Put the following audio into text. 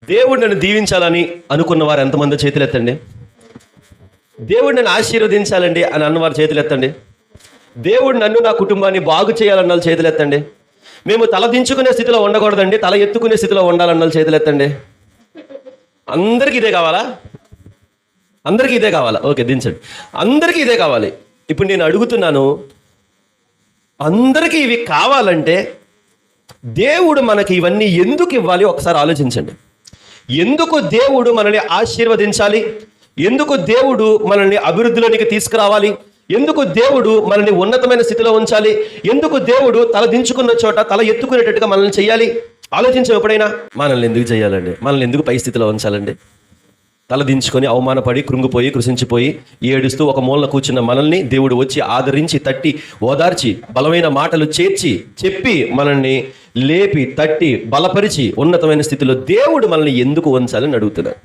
దేవుడు నన్ను దీవించాలని అనుకున్న వారు ఎంతమంది చేతులు ఎత్తండి. దేవుడు నన్ను ఆశీర్వదించాలండి అని అన్నవారు చేతులు ఎత్తండి. దేవుడు నన్ను నా కుటుంబాన్ని బాగు చేయాలన్న చేతులు ఎత్తండి. మేము తలదించుకునే స్థితిలో ఉండకూడదండి, తల ఎత్తుకునే స్థితిలో ఉండాలన్న చేతులు ఎత్తండి. అందరికీ ఇదే కావాలా? అందరికీ ఇదే కావాలా? ఓకే, దించండి. అందరికీ ఇదే కావాలి. ఇప్పుడు నేను అడుగుతున్నాను, అందరికీ ఇవి కావాలంటే దేవుడు మనకి ఇవన్నీ ఎందుకు ఇవ్వాలి? ఒకసారి ఆలోచించండి. ఎందుకు దేవుడు మనల్ని ఆశీర్వదించాలి? ఎందుకు దేవుడు మనల్ని అభివృద్ధిలోనికి తీసుకురావాలి? ఎందుకు దేవుడు మనల్ని ఉన్నతమైన స్థితిలో ఉంచాలి? ఎందుకు దేవుడు తల దించుకున్న చోట తల ఎత్తుకునేటట్టుగా మనల్ని చేయాలి? ఆలోచించాం ఎప్పుడైనా? మనల్ని ఎందుకు చేయాలండి? మనల్ని ఎందుకు పై స్థితిలో ఉంచాలండి? తల దించుకొని అవమానపడి కృంగిపోయి కృషించిపోయి ఏడుస్తూ ఒక మూలన కూర్చున్న మనల్ని దేవుడు వచ్చి ఆదరించి తట్టి ఓదార్చి బలమైన మాటలు చేర్చి చెప్పి మనల్ని లేపి తట్టి బలపరిచి ఉన్నతమైన స్థితిలో దేవుడు మనల్ని ఎందుకు ఉంచాలని అడుగుతున్నాడు.